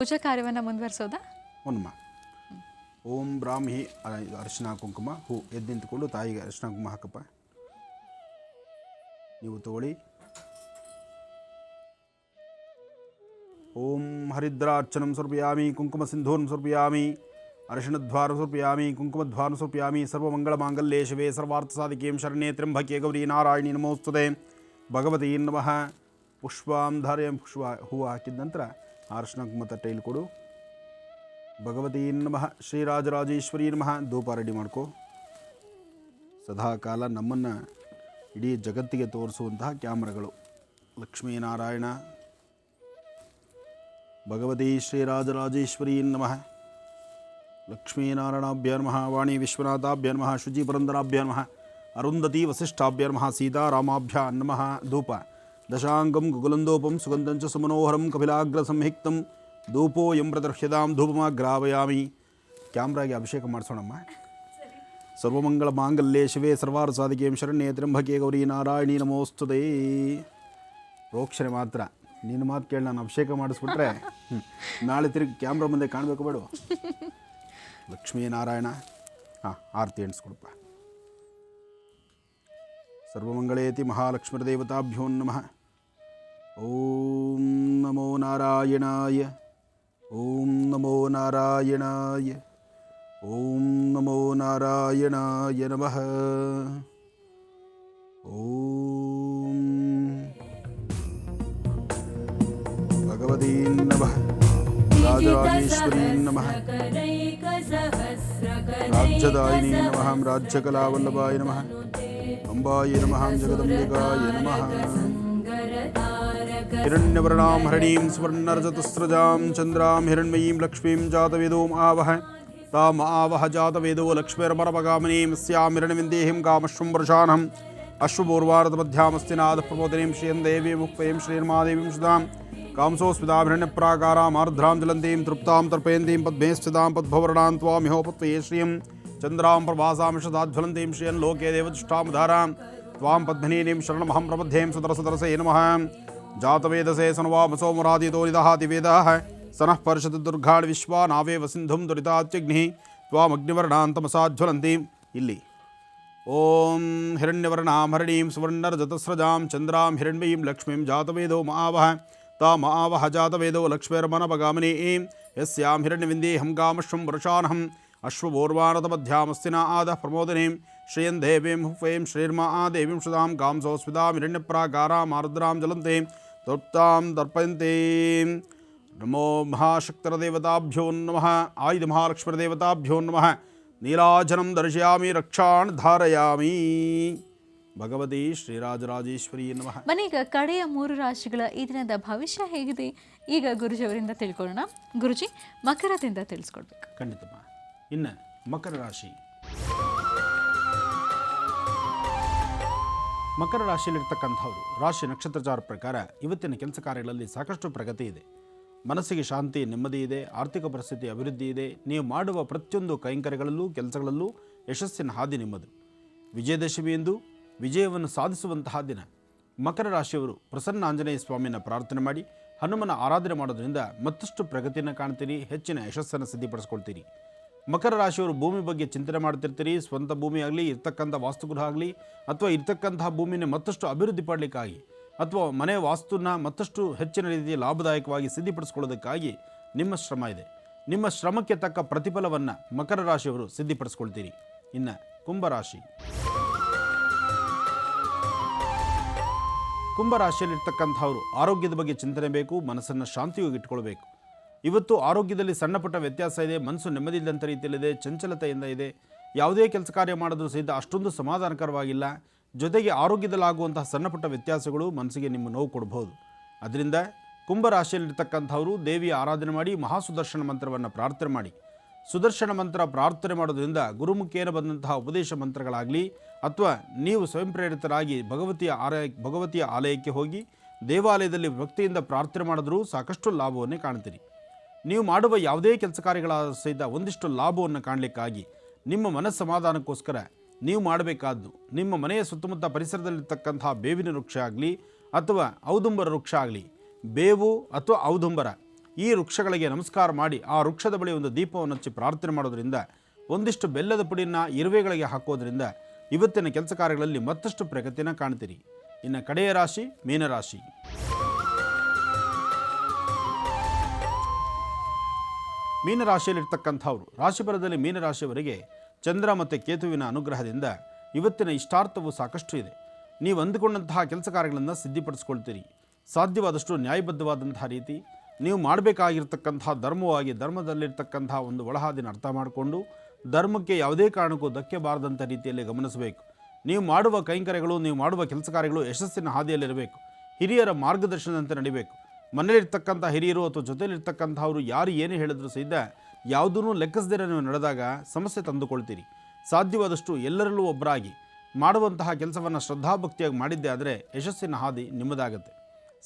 ಪೂಜಾ ಕಾರ್ಯವನ್ನು ಮುಂದುವರಿಸೋದಾ? ಒನ್ಮ ಓಂ ಬ್ರಾಹ್ಮಿ ಅರಿಶಿನ ಕುಂಕುಮ ಹೂ ಎದ್ದು ನಿಂತ್ಕೊಂಡು ತಾಯಿಗೆ ಅರಿಶಿನ ಕುಂಕುಮ ಹಾಕಪ್ಪ. ನೀವು ತಗೊಳ್ಳಿ. ಓಂ ಹರಿದ್ರಾರ್ಚನಂ ಸಮರ್ಪಯಾಮಿ ಕುಂಕುಮ ಸಿಂಧೂರ್ನ ಸಮರ್ಪಯಾಮಿ ಅರಿಶಿಣಧ್ವಾರ ಸಮರ್ಪಯಾಮಿ ಕುಂಕುಮಧ್ವಾರ ಸಮರ್ಪಯಾಮಿ ಸರ್ವಮಂಗಳಮಾಂಗಲ್ಯೇ ಶಿವೆ ಸರ್ವಾರ್ಥಸಾಧಿಕೇಂ ಶರಣ್ಯೇ ತ್ರ್ಯಂಬಕೆ ಗೌರಿ ನಾರಾಯಣಿ ನಮೋಸ್ತುತೆ ಭಗವತಿ ನಮಃ. ಪುಷ್ಪಾಂಧಾರ್ಯ ಪುಷ್ಪ ಹೂವು ಹಾಕಿದ ನಂತರ ಅರಿಶಿನ ಕುಂಕುಮ ತಟ್ಟೆಯಲ್ಲಿ ಕೊಡು. ಭಗವತಿ ನಮಃ ಶ್ರೀರಾಜರಾಜೇಶ್ವರಿ ನಮಃ. ಧೂಪ ರೆಡಿ ಮಾಡ್ಕೋ. ಸದಾಕಾಲ ನಮ್ಮನ್ನು ಇಡೀ ಜಗತ್ತಿಗೆ ತೋರಿಸುವಂತಹ ಕ್ಯಾಮ್ರಾಗಳು. ಲಕ್ಷ್ಮೀನಾರಾಯಣ ಭಗವತಿ ಶ್ರೀರಾಜರಾಜೇಶ್ವರಿ ನಮಃ. ಲಕ್ಷ್ಮೀನಾರಾಯಣಾಭ್ಯ ನಮಃ. ವಾಣಿ ವಿಶ್ವನಾಥಾಭ್ಯ ನಮಃ. ಶುಚಿ ಪುರಂದರಾಭ್ಯ ನಮಃ. ಅರುಂಧತಿ ವಸಿಷ್ಠಾಭ್ಯ ನಮಃ. ಸೀತಾರಾಮಾಭ್ಯ ನಮಃ. ಧೂಪ ದಶಾಂಗಂ ಗುಗುಲಂದೋಪಂ ಸುಗಂಧಂಚ ಸುಮನೋಹರಂ ಕಪಿಲಾಗ್ರ ಸಂಹಿಕ್ತಂ ಧೂಪೋಯಂ ಪ್ರದರ್ಶ್ಯತಾಂ ಧೂಪಮಾಗ್ರಾವಯಾಮಿ. ಕ್ಯಾಮ್ರಾಗೆ ಅಭಿಷೇಕ ಮಾಡಿಸೋಣಮ್ಮ. ಸರ್ವಮಂಗಳ ಮಾಂಗಲ್ಯೇ ಶಿವೆ ಸರ್ವಾರ್ಥಸಾಧಿಕೇಂ ಶರಣ್ಯೇ ತ್ರ್ಯಂಬಕೆ ಗೌರಿ ನಾರಾಯಣಿ ನಮೋಸ್ತುತೆ. ಪ್ರೋಕ್ಷಣೆ ಮಾತ್ರ. ನಿನ್ನ ಮಾತು ಕೇಳಿ ನಾನು ಅಭಿಷೇಕ ಮಾಡಿಸ್ಬಿಟ್ರೆ ನಾಳೆ ತಿರುಗಿ ಕ್ಯಾಮ್ರಾ ಮುಂದೆ ಕಾಣಬೇಕು ಬೇಡ. ಲಕ್ಷ್ಮೀನಾರಾಯಣ. ಆರತಿ ಎಣಿಸ್ಕೊಡಪ್ಪ. ಸರ್ವಮಂಗಳೇತಿ ಮಹಾಲಕ್ಷ್ಮೀರ್ದೇವತಾಭ್ಯೋ ನಮಃ. ಓಂ ನಮೋ ನಾರಾಯಣಾಯ. ಓಂ ನಮೋ ನಾರಾಯಣಾಯ. ಓಂ ನಮೋ ನಾರಾಯಣಾಯ ನಮಃ. ಓಂ ಭಗವತೀ ನಮಃ. ರಾಜರಾಜೇಶ್ವರೀ ನಮಃ. ರಾಜ್ಯದಾಯಿನಿ ನಮಃ. ರಾಜ್ಯಕಲಾವಲ್ಲಭಾಯ ನಮಃ. ಅಂಬಾಯ ನಮಃ. ಜಗದಂಬಿಕಾಯ ನಮಃ. ಹಿರಣ್ಯವರ್ಣಾಂ ಹರಿಣೀಂ ಸ್ವರ್ಣರಜತಸ್ರಜಾಂ ಚಂದ್ರಾಂ ಹಿರಣ್ಮಯೀಂ ಲಕ್ಷ್ಮೀಂ ಜಾತವೇದೋಂ ಆವಹ ತಾಂ ಆವಹ ಜಾತವೇದೋ ಲಕ್ಷ್ಮೀರ್ಮರಪಗಾಮಿನೀಂ ಸ್ಯಾಂ ಹಿರಣ್ಯವಿಂದೇಹಿಂ ಕಾಮಶ್ವಂ ವೃಷಾನಹಂ ಅಶ್ವಪೂರ್ವಾರತಮಧ್ಯಾಮಸ್ತಿನಾದ ಪ್ರಬೋಧಿನೀಂ ಶ್ರಿಯಂ ದೇವೀಂ ಮುಕ್ತೇಂ ಶ್ರೀರ್ಮಾದೇವೀಂ ಸುಧಾಂ ಕಾಂಸೋಸ್ಮಿತಾಂ ಹಿರಣ್ಯಪ್ರಾಕಾರಾಂ ಆರ್ದ್ರಾಂ ಜ್ವಲಂತೀಂ ತೃಪ್ತಾಂ ತರ್ಪಯಂತೀಂ ಪದ್ಮೇ ಸ್ಥಿತಾಂ ಪದ್ಭವರ್ಣಾಂ ತ್ವಾಮಿಹೋಪತ್ವಯೇ ಶ್ರಿಯಂ ಚಂದ್ರಾಂ ಪ್ರಭಾಸಾಂ ಶತಾಜ್ವಲಂತೀಂ ಶ್ರಿಯಂ ಲೋಕೆ ದೇವದುಷ್ಟಾಮಧಾರಾಂ ತ್ವಾಂ ಪದ್ಮಿನೀಂ ಶರಣಮಹಂ ಪ್ರಬದ್ಧೇಂ ಸುತರಸದರಸೇ ನಮಃ. ಜಾತವೇದಸೇ ಸನ್ವಾಮಸೋ ಮುರಾದಿತೋ ನಿದಹಾತಿ ವೇದಃ ಸನಃ ಪರಿಷತ್ ದುರ್ಗಾಣ್ ವಿಶ್ವಾ ನಾವೇವ ಸಿಂಧುಂ ದುರಿತಾತ್ಯಗ್ನಿ ತ್ವಾಮಗ್ನಿವರ್ಣಾಂತಮಸಾಜ್ವಲಂತೀಂ. ಇಲ್ಲಿ ಓಂ ಹಿರಣ್ಯವರ್ಣಾಂ ಹರಿಣೀಂ ಸುವರ್ಣರಜತಸ್ರಜಾಂ ಚಂದ್ರಾಂ ಹಿರಣ್ಮಯೀಂ ಲಕ್ಷ್ಮೀಂ ಜಾತವೇದೋ ಮಾವಹ ತಾಮಾವಹ ಜಾತವೇದೋ ಲಕ್ಷ್ಮೀರ್ಮನಪಗಾಮಿನೀಂ ಯಸ್ಯಾಂ ಹಿರಣ್ಯವಿಂದೇಹಂ ಕಾಮಶ್ವಂ ವೃಷಾನಹಂ ಅಶ್ವಪೂರ್ವಾನತಮಧ್ಯಾಮಸ್ತಿನ ಆದಃ ಪ್ರಮೋದನೀಂ ಶ್ರಿಯಂ ದೇವೀಂ ಹುಫೇಂ ಶ್ರೀರ್ಮಾ ದೇವೀಂ ಸುಧಾಂ ಕಾಂಸೋಸ್ಮಿತಾಂ ಹಿರಣ್ಯಪ್ರಾಕಾರಾಂ ಆರ್ದ್ರಾಂ ಜ್ವಲಂತೀಂ ತೃಪ್ತಾಂ ತರ್ಪಯಂತೀಂ. ನಮೋ ಮಹಾಶಕ್ತಿರದೇವತಾಭ್ಯೋ ನಮಃ. ಆಯುಧ ಮಹಾಲಕ್ಷ್ಮೀರ್ದೇವತಾಭ್ಯೋ ನಮಃ. ನೀರಾಜನಂ ದರ್ಶಯಾಮಿ ರಕ್ಷಾನ್ ಧಾರಯಾಮಿ. ಭಗವತಿ ಶ್ರೀರಾಜರಾಜೇಶ್ವರಿ ನಮಃ. ಮನೀಗ ಕಡೆಯ 3 ರಾಶಿಗಳ ಈ ದಿನದ ಭವಿಷ್ಯ ಹೇಗಿದೆ ಈಗ ಗುರುಜಿಯವರಿಂದ ತಿಳ್ಕೊಳ್ಳೋಣ. ಗುರುಜಿ, ಮಕರದಿಂದ ತಿಳಿಸ್ಕೊಡ್ಬೇಕು. ಖಂಡಿತಮ್ಮ. ಇನ್ನು ಮಕರ ರಾಶಿ. ಮಕರ ರಾಶಿಯಲ್ಲಿರ್ತಕ್ಕಂಥವ್ರು ರಾಶಿ ನಕ್ಷತ್ರಚಾರ ಪ್ರಕಾರ ಇವತ್ತಿನ ಕೆಲಸ ಕಾರ್ಯಗಳಲ್ಲಿ ಸಾಕಷ್ಟು ಪ್ರಗತಿ ಇದೆ. ಮನಸ್ಸಿಗೆ ಶಾಂತಿ, ನೆಮ್ಮದಿ ಇದೆ. ಆರ್ಥಿಕ ಪರಿಸ್ಥಿತಿ ಅಭಿವೃದ್ಧಿ ಇದೆ. ನೀವು ಮಾಡುವ ಪ್ರತಿಯೊಂದು ಕೈಂಕರ್ಯಗಳಲ್ಲೂ ಕೆಲಸಗಳಲ್ಲೂ ಯಶಸ್ಸಿನ ಹಾದಿ ನಿಮ್ಮದು. ವಿಜಯದಶಮಿಯಂದು ವಿಜಯವನ್ನು ಸಾಧಿಸುವಂತಹ ದಿನ. ಮಕರ ರಾಶಿಯವರು ಪ್ರಸನ್ನ ಆಂಜನೇಯ ಸ್ವಾಮಿಯನ್ನು ಪ್ರಾರ್ಥನೆ ಮಾಡಿ ಹನುಮನ ಆರಾಧನೆ ಮಾಡೋದ್ರಿಂದ ಮತ್ತಷ್ಟು ಪ್ರಗತಿಯನ್ನು ಕಾಣ್ತೀರಿ. ಹೆಚ್ಚಿನ ಯಶಸ್ಸನ್ನು ಸಿದ್ಧಿಪಡಿಸ್ಕೊಳ್ತೀರಿ. ಮಕರ ರಾಶಿಯವರು ಭೂಮಿ ಬಗ್ಗೆ ಚಿಂತನೆ ಮಾಡ್ತಿರ್ತೀರಿ. ಸ್ವಂತ ಭೂಮಿ ಆಗಲಿ, ಇರ್ತಕ್ಕಂಥ ವಾಸ್ತುಗೃಹ ಆಗಲಿ, ಅಥವಾ ಇರ್ತಕ್ಕಂತಹ ಭೂಮಿನ ಮತ್ತಷ್ಟು ಅಭಿವೃದ್ಧಿ ಪಡಲಿಕ್ಕಾಗಿ ಅಥವಾ ಮನೆ ವಾಸ್ತುನ ಮತ್ತಷ್ಟು ಹೆಚ್ಚಿನ ರೀತಿಯ ಲಾಭದಾಯಕವಾಗಿ ಸಿದ್ಧಿಪಡಿಸ್ಕೊಳ್ಳೋದಕ್ಕಾಗಿ ನಿಮ್ಮ ಶ್ರಮ ಇದೆ. ನಿಮ್ಮ ಶ್ರಮಕ್ಕೆ ತಕ್ಕ ಪ್ರತಿಫಲವನ್ನು ಮಕರ ರಾಶಿಯವರು ಸಿದ್ಧಿಪಡಿಸ್ಕೊಳ್ತೀರಿ. ಇನ್ನು ಕುಂಭರಾಶಿ. ಕುಂಭರಾಶಿಯಲ್ಲಿರ್ತಕ್ಕಂಥವರು ಆರೋಗ್ಯದ ಬಗ್ಗೆ ಚಿಂತನೆ ಬೇಕು. ಮನಸ್ಸನ್ನು ಶಾಂತಿಯಾಗಿ ಇಟ್ಕೊಳ್ಬೇಕು. ಇವತ್ತು ಆರೋಗ್ಯದಲ್ಲಿ ಸಣ್ಣ ಪುಟ್ಟ ವ್ಯತ್ಯಾಸ ಇದೆ. ಮನಸ್ಸು ನೆಮ್ಮದಿ ಇಲ್ಲದಂಥ ರೀತಿಯಲ್ಲಿದೆ. ಚಂಚಲತೆಯಿಂದ ಇದೆ. ಯಾವುದೇ ಕೆಲಸ ಕಾರ್ಯ ಮಾಡಿದ್ರೂ ಸಹಿತ ಅಷ್ಟೊಂದು ಸಮಾಧಾನಕರವಾಗಿಲ್ಲ. ಜೊತೆಗೆ ಆರೋಗ್ಯದಲ್ಲಾಗುವಂತಹ ಸಣ್ಣ ಪುಟ್ಟ ವ್ಯತ್ಯಾಸಗಳು ಮನಸ್ಸಿಗೆ ನಿಮ್ಮ ನೋವು ಕೊಡಬಹುದು. ಅದರಿಂದ ಕುಂಭರಾಶಿಯಲ್ಲಿರ್ತಕ್ಕಂಥವರು ದೇವಿಯ ಆರಾಧನೆ ಮಾಡಿ ಮಹಾಸುದರ್ಶನ ಮಂತ್ರವನ್ನು ಪ್ರಾರ್ಥನೆ ಮಾಡಿ. ಸುದರ್ಶನ ಮಂತ್ರ ಪ್ರಾರ್ಥನೆ ಮಾಡೋದ್ರಿಂದ ಗುರುಮುಖೇನ ಬಂದಂತಹ ಉಪದೇಶ ಮಂತ್ರಗಳಾಗಲಿ ಅಥವಾ ನೀವು ಸ್ವಯಂ ಪ್ರೇರಿತರಾಗಿ ಭಗವತಿಯ ಆಲಯಕ್ಕೆ ಹೋಗಿ ದೇವಾಲಯದಲ್ಲಿ ಭಕ್ತಿಯಿಂದ ಪ್ರಾರ್ಥನೆ ಮಾಡಿದ್ರೂ ಸಾಕಷ್ಟು ಲಾಭವನ್ನೇ ಕಾಣ್ತೀರಿ. ನೀವು ಮಾಡುವ ಯಾವುದೇ ಕೆಲಸ ಕಾರ್ಯಗಳಾದ ಸಹಿತ ಒಂದಿಷ್ಟು ಲಾಭವನ್ನು ಕಾಣಲಿಕ್ಕಾಗಿ ನಿಮ್ಮ ಮನಸ್ಸಮಾಧಾನಕ್ಕೋಸ್ಕರ ನೀವು ಮಾಡಬೇಕಾದ್ದು ನಿಮ್ಮ ಮನೆಯ ಸುತ್ತಮುತ್ತ ಪರಿಸರದಲ್ಲಿರ್ತಕ್ಕಂತಹ ಬೇವಿನ ವೃಕ್ಷ ಆಗಲಿ ಅಥವಾ ಔದುಂಬರ ವೃಕ್ಷ ಆಗಲಿ, ಬೇವು ಅಥವಾ ಔದುಂಬರ ಈ ವೃಕ್ಷಗಳಿಗೆ ನಮಸ್ಕಾರ ಮಾಡಿ ಆ ವೃಕ್ಷದ ಬಳಿ ಒಂದು ದೀಪವನ್ನು ಹಚ್ಚಿ ಪ್ರಾರ್ಥನೆ ಮಾಡೋದ್ರಿಂದ, ಒಂದಿಷ್ಟು ಬೆಲ್ಲದ ಪುಡಿನ ಇರುವೆಗಳಿಗೆ ಹಾಕೋದ್ರಿಂದ ಇವತ್ತಿನ ಕೆಲಸ ಕಾರ್ಯಗಳಲ್ಲಿ ಮತ್ತಷ್ಟು ಪ್ರಗತಿನ ಕಾಣ್ತೀರಿ. ಇನ್ನು ಕಡೆಯ ರಾಶಿ ಮೀನರಾಶಿ. ಮೀನರಾಶಿಯಲ್ಲಿರ್ತಕ್ಕಂಥವ್ರು ರಾಶಿಫಲದಲ್ಲಿ ಮೀನರಾಶಿಯವರಿಗೆ ಚಂದ್ರ ಮತ್ತು ಕೇತುವಿನ ಅನುಗ್ರಹದಿಂದ ಇವತ್ತಿನ ಇಷ್ಟಾರ್ಥವು ಸಾಕಷ್ಟು ಇದೆ. ನೀವು ಅಂದುಕೊಂಡಂತಹ ಕೆಲಸ ಕಾರ್ಯಗಳನ್ನು ಸಿದ್ಧಿಪಡಿಸ್ಕೊಳ್ತೀರಿ. ಸಾಧ್ಯವಾದಷ್ಟು ನ್ಯಾಯಬದ್ಧವಾದಂತಹ ರೀತಿ ನೀವು ಮಾಡಬೇಕಾಗಿರ್ತಕ್ಕಂತಹ ಧರ್ಮವಾಗಿ ಧರ್ಮದಲ್ಲಿರ್ತಕ್ಕಂತಹ ಒಂದು ಒಳಹಾದಿನ ಅರ್ಥ ಮಾಡಿಕೊಂಡು ಧರ್ಮಕ್ಕೆ ಯಾವುದೇ ಕಾರಣಕ್ಕೂ ಧಕ್ಕೆ ಬಾರದಂಥ ರೀತಿಯಲ್ಲಿ ಗಮನಿಸಬೇಕು. ನೀವು ಮಾಡುವ ಕೈಂಕರ್ಯಗಳು, ನೀವು ಮಾಡುವ ಕೆಲಸ ಕಾರ್ಯಗಳು ಯಶಸ್ಸಿನ ಹಾದಿಯಲ್ಲಿರಬೇಕು. ಹಿರಿಯರ ಮಾರ್ಗದರ್ಶನದಂತೆ ನಡಿಬೇಕು. ಮನೆಯಲ್ಲಿರ್ತಕ್ಕಂಥ ಹಿರಿಯರು ಅಥವಾ ಜೊತೆಯಲ್ಲಿರ್ತಕ್ಕಂಥವರು ಯಾರು ಏನೇ ಹೇಳಿದ್ರು ಸಹಿತ ಯಾವುದೂ ಲೆಕ್ಕಿಸದಿರ ನೀವು ನಡೆದಾಗ ಸಮಸ್ಯೆ ತಂದುಕೊಳ್ತೀರಿ. ಸಾಧ್ಯವಾದಷ್ಟು ಎಲ್ಲರಲ್ಲೂ ಒಬ್ಬರಾಗಿ ಮಾಡುವಂತಹ ಕೆಲಸವನ್ನು ಶ್ರದ್ಧಾಭಕ್ತಿಯಾಗಿ ಮಾಡಿದ್ದೇ ಆದರೆ ಯಶಸ್ಸಿನ ಹಾದಿ ನಿಮ್ಮದಾಗತ್ತೆ.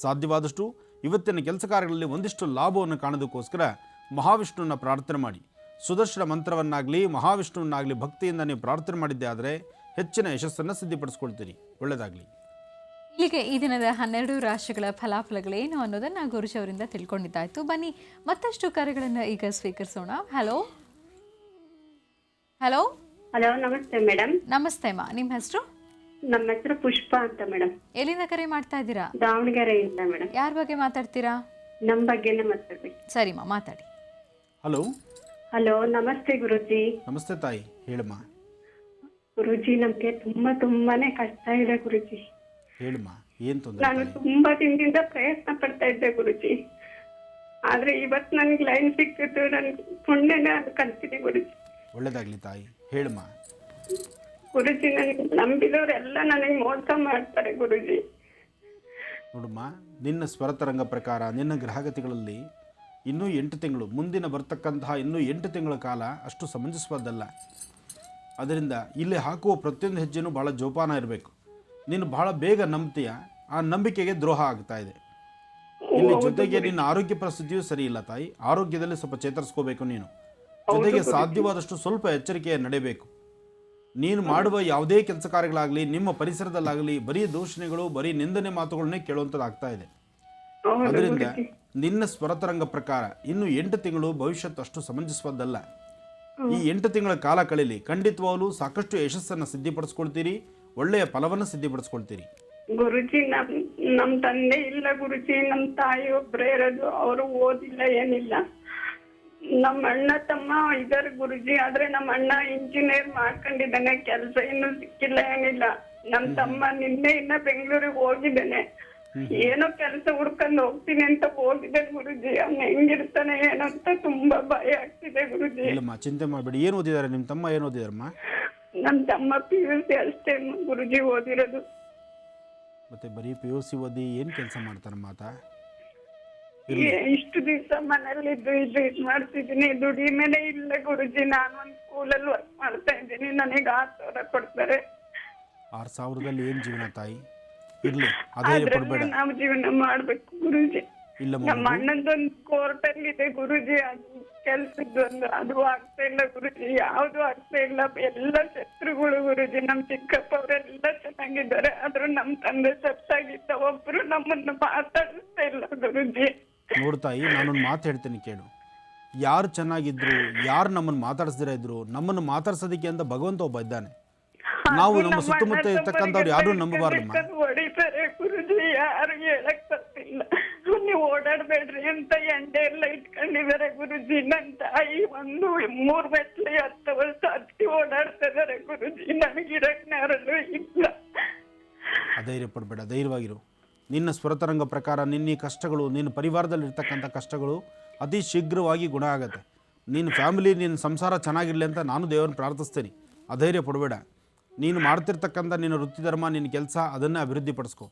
ಸಾಧ್ಯವಾದಷ್ಟು ಇವತ್ತಿನ ಕೆಲಸ ಕಾರ್ಯಗಳಲ್ಲಿ ಒಂದಿಷ್ಟು ಲಾಭವನ್ನು ಕಾಣೋದಕ್ಕೋಸ್ಕರ ಮಹಾವಿಷ್ಣುವನ್ನ ಪ್ರಾರ್ಥನೆ ಮಾಡಿ. ಸುದರ್ಶನ ಮಂತ್ರವನ್ನಾಗಲಿ ಮಹಾವಿಷ್ಣುವನ್ನಾಗಲಿ ಭಕ್ತಿಯಿಂದ ನೀವು ಪ್ರಾರ್ಥನೆ ಮಾಡಿದ್ದೇ ಆದರೆ ಹೆಚ್ಚಿನ ಯಶಸ್ಸನ್ನು ಸಿದ್ಧಿಪಡಿಸ್ಕೊಳ್ತೀರಿ. ಒಳ್ಳೆಯದಾಗಲಿ. ಇಲ್ಲಿಗೆ ಈ ದಿನದ 12 ರಾಶಿಗಳ ಫಲಾಫಲಗಳೇನು ಅನ್ನೋದನ್ನು ಗುರುಜಿ ಅವರಿಂದ ತಿಳ್ಕೊಂಡಿದ್ದಾಯ್ತು. ಬನ್ನಿ ಮತ್ತಷ್ಟು ಕರೆಗಳನ್ನು ಈಗ ಸ್ವೀಕರಿಸೋಣ. ಹಲೋ ಹಲೋ ಹಲೋ, ನಮಸ್ತೆ ಮೇಡಮ್. ನಮಸ್ತೆ ಅಮ್ಮ, ನಿಮ್ಮ ಹೆಸರು? ನಮ್ಮ ಹೆಸರು ಪುಷ್ಪ ಅಂತ ಮೇಡಮ್. ಎಲ್ಲಿಂದ ಕರೆ ಮಾಡ್ತಾ ಇದ್ದೀರಾ? ದಾವಣಗೆರೆಯಿಂದ ಮೇಡಮ್. ಯಾರ ಬಗ್ಗೆ ಮಾತಾಡ್ತೀರಾ? ನಮ್ಮ ಬಗ್ಗೆನೇ ಮಾತಾಡ್ಬೇಕು. ಸರಿಮ್ಮ, ಮಾತಾಡಿ. ಹಲೋ ಹಲೋ, ನಮಸ್ತೆ ಗುರುಜಿ. ನಮಸ್ತೆ ತಾಯಿ, ಹೇಳಮ್ಮ. ಗುರುಜಿ, ನಮ್ಗೆ ತುಂಬಾನೇ ಕಷ್ಟ ಇದೆ ಗುರುಜಿ. ಹೇಳಮ್ಮ, ಏನು ತೊಂದರೆ? ನಾನು ತುಂಬಾ ದಿನದಿಂದ ಪ್ರಯತ್ನ ಪಡ್ತಾ ಇದ್ದೆ ಗುರುಜಿ, ಆದ್ರೆ ಇವತ್ತು ನನಗೆ ಲೈನ್ ಸಿಕ್ಕಿದ್ದು ನನ್ಗೆ ಪುಣ್ಯನೇ ಅನ್ಕೊಂತೀನಿ ಗುರುಜಿ. ಒಳ್ಳೆಯದಾಗಲಿ ತಾಯಿ, ಹೇಳಮ್ಮ. ಗುರುಜಿ, ನನಗೆ ನಂಬಿದವರೆಲ್ಲ ನನಗೆ ಮೋಸ ಮಾಡ್ತಾರೆ ಗುರುಜಿ. ನೋಡಮ್ಮ, ನಿನ್ನ ಸ್ವರತರಂಗ ಪ್ರಕಾರ ನಿನ್ನ ಗ್ರಹಗತಿಗಳಲ್ಲಿ ಇನ್ನೂ 8 ತಿಂಗಳು, ಮುಂದಿನ ಬರ್ತಕ್ಕಂತಹ ಇನ್ನೂ 8 ತಿಂಗಳ ಕಾಲ ಅಷ್ಟು ಸಮಂಜಸವಾದಲ್ಲ. ಅದರಿಂದ ಇಲ್ಲಿ ಹಾಕುವ ಪ್ರತಿಯೊಂದು ಹೆಜ್ಜೆನೂ ಭಾಳ ಜೋಪಾನ ಇರಬೇಕು. ನೀನು ಭಾಳ ಬೇಗ ನಂಬ್ತೀಯ, ಆ ನಂಬಿಕೆಗೆ ದ್ರೋಹ ಆಗ್ತಾ ಇದೆ. ಇಲ್ಲಿ ಜೊತೆಗೆ ನಿನ್ನ ಆರೋಗ್ಯ ಪರಿಸ್ಥಿತಿಯೂ ಸರಿ ಇಲ್ಲ ತಾಯಿ. ಆರೋಗ್ಯದಲ್ಲಿ ಸ್ವಲ್ಪ ಚೇತರಿಸ್ಕೋಬೇಕು ನೀನು. ಜೊತೆಗೆ ಸಾಧ್ಯವಾದಷ್ಟು ಸ್ವಲ್ಪ ಎಚ್ಚರಿಕೆಯ ನಡೆಯಬೇಕು. ನೀನು ಮಾಡುವ ಯಾವುದೇ ಕೆಲಸ ಕಾರ್ಯಗಳಾಗಲಿ, ನಿಮ್ಮ ಪರಿಸರದಲ್ಲಾಗಲಿ ಬರೀ ದೂಷಣೆಗಳು, ಬರೀ ನಿಂದನೆ ಮಾತುಗಳನ್ನೇ ಕೇಳುವಂಥದ್ದಾಗ್ತಾ ಇದೆ. ಅದರಿಂದ ನಿನ್ನ ಸ್ವರತರಂಗ ಪ್ರಕಾರ ಇನ್ನು 8 ತಿಂಗಳು ಭವಿಷ್ಯತ್ತು ಅಷ್ಟು ಸಮಂಜಸವಾದಲ್ಲ. ಈ 8 ತಿಂಗಳ ಕಾಲ ಕಳೀಲಿ, ಖಂಡಿತವಾಗಲೂ ಸಾಕಷ್ಟು ಯಶಸ್ಸನ್ನು ಸಿದ್ಧಿಪಡಿಸ್ಕೊಳ್ತೀರಿ, ಒಳ್ಳೆಯ ಫಲವನ್ನು ಸಿದ್ಧಿಪಡಿಸ್ಕೊಳ್ತೀರಿ. ಗುರುಜಿ, ನಮ್ ತಂದೆ ಇಲ್ಲ ಗುರುಜಿ, ನಮ್ ತಾಯಿ ಒಬ್ರೇ ಇರೋದು. ಅವರು ಓದಿಲ್ಲ, ಏನಿಲ್ಲ. ನಮ್ಮ ಅಣ್ಣ ತಮ್ಮ ಇದಾರೆ ಗುರುಜಿ, ಆದ್ರೆ ನಮ್ಮ ಅಣ್ಣ ಇಂಜಿನಿಯರ್ ಮಾಡ್ಕೊಂಡಿದ್ದಾನೆ, ಕೆಲ್ಸ ಇನ್ನೂ ಸಿಕ್ಕಿಲ್ಲ, ಏನಿಲ್ಲ. ನಮ್ ತಮ್ಮ ನಿನ್ನೆ ಇನ್ನ ಬೆಂಗಳೂರಿಗೆ ಹೋಗಿದ್ದಾನೆ, ಏನೋ ಕೆಲಸ ಹುಡ್ಕೊಂಡು ಹೋಗ್ತೀನಿ ಅಂತ ಹೋಗಿದ್ದಾನೆ ಗುರುಜಿ. ಅವ್ನ ಹೆಂಗಿರ್ತಾನೆ ಏನೋ ಅಂತ ತುಂಬಾ ಭಯ ಆಗ್ತಿದೆ ಗುರುಜಿ. ಇಲ್ಲಮ್ಮ, ಚಿಂತೆ ಮಾಡಬೇಡಿ. ಏನು ಓದಿದ್ದಾರೆ ನಿಮ್ಮ ತಮ್ಮ? ಏನು ಓದಿದಾರಮ್ಮ? ನಮ್ ತಮ್ಮ PUC ಅಷ್ಟೇ ಗುರುಜಿ ಓದಿರೋದು. ಮತ್ತೆ ಬರೀ PUC ಓದಿ ಏನು ಕೆಲಸ ಮಾಡ್ತಾರಮ್ಮ ಆತ? ಇಷ್ಟು ದಿವಸ ಮನೇಲಿ ಇದು ಮಾಡ್ತಿದ್ದೀನಿ, ದುಡಿಮೆನೆ ಇಲ್ಲ ಗುರುಜಿ. ನಾನು ಒಂದ್ ಸ್ಕೂಲಲ್ಲಿ ವರ್ಕ್ ಮಾಡ್ತಾ ಇದ್ದೀನಿ, ನನಗೆ 6,000 ಕೊಡ್ತಾರೆ. 6,000ದಲ್ಲಿ ಏನು ಜೀವನ ತಾಯಿ? ಇರ್ಲಿ, ಅದೇ ಕೊಡ್ಬೇಡ. ನಾವು ಜೀವನ ಮಾಡ್ಬೇಕು ಗುರುಜಿ. ಇಲ್ಲಮ್ಮ, ನಮ್ಮ ಅಣ್ಣಂದೊಂದು ಕೋರ್ಟ್ ಅಲ್ಲಿ ಇದೆ ಗುರುಜಿ, ಕೆಲ್ಸದ್ದೊಂದು, ಅದು ಆಗ್ತಾ ಇಲ್ಲ ಗುರುಜಿ, ಯಾವ್ದು ಆಗ್ತಾ ಇಲ್ಲ. ಎಲ್ಲ ಶತ್ರುಗಳು ಗುರುಜಿ. ನಮ್ ಚಿಕ್ಕಪ್ಪ ಅವರೆಲ್ಲ ಚೆನ್ನಾಗಿದ್ದಾರೆ, ಆದ್ರೂ ನಮ್ ತಂದೆ ಸತ್ತಾಗಿದ್ದ ಒಬ್ರು ನಮ್ಮನ್ನ ಮಾತಾಡಿಸ್ತಾ ಇಲ್ಲ ಗುರುಜಿ. ನೋಡ್ತಾಯಿ, ನಾನೊಂದು ಮಾತು ಹೇಳ್ತೇನೆ ಕೇಳು. ಯಾರು ಚೆನ್ನಾಗಿದ್ರು, ಯಾರು ನಮ್ಮನ್ನು ಮಾತಾಡಿಸ್ದಿರ ಇದ್ರು, ನಮ್ಮನ್ನು ಮಾತಾಡ್ಸೋದಕ್ಕೆ ಅಂತ ಭಗವಂತ ಒಬ್ಬ ಇದ್ದಾನೆ. ನಾವು ನಮ್ಮ ಸುತ್ತಮುತ್ತ ಇರ್ತಕ್ಕಂಥವ್ರು ಯಾರು ನಂಬಬಾರ್ದಮ್ಮ. ಹೊಡಿತಾರೆ ಗುರುಜಿ, ಯಾರು ಹೇಳಕ್ ಬರ್ತಿಲ್ಲ. ನೀವು ಓಡಾಡ್ಬೇಡ್ರಿ ಅಂತ ಎಂಡೆ ಎಲ್ಲ ಇಟ್ಕೊಂಡಿದ್ದಾರೆ ಗುರುಜಿ. ನನ್ ತಾಯಿ 3 ಮೆಟ್ಲು 10 ವರ್ಷ ಹತ್ತಿ ಓಡಾಡ್ತಾ ಇದಾರೆ ಗುರುಜಿ. ನನಗಿರಕ್ ಯಾರಲ್ಲೂ ಇಲ್ಲ. ಅಧೈರ್ಯ ಪಡಬೇಡ, ಧೈರ್ಯವಾಗಿರು. ನಿನ್ನ ಸ್ವರತರಂಗ ಪ್ರಕಾರ ನಿನ್ನ ಈ ಕಷ್ಟಗಳು, ನಿನ್ನ ಪರಿವಾರದಲ್ಲಿರ್ತಕ್ಕಂಥ ಕಷ್ಟಗಳು ಅತಿ ಶೀಘ್ರವಾಗಿ ಗುಣ ಆಗುತ್ತೆ. ನಿನ್ನ ಫ್ಯಾಮಿಲಿ, ನಿನ್ನ ಸಂಸಾರ ಚೆನ್ನಾಗಿರಲಿ ಅಂತ ನಾನು ದೇವರನ್ನ ಪ್ರಾರ್ಥಿಸ್ತೀನಿ. ಅಧೈರ್ಯ ಪಡಬೇಡ. ನೀನು ಮಾಡ್ತಿರ್ತಕ್ಕಂಥ ನಿನ್ನ ವೃತ್ತಿ ಧರ್ಮ, ನಿನ್ನ ಕೆಲಸ, ಅದನ್ನೇ ಅಭಿವೃದ್ಧಿ ಪಡಿಸ್ಕೊ.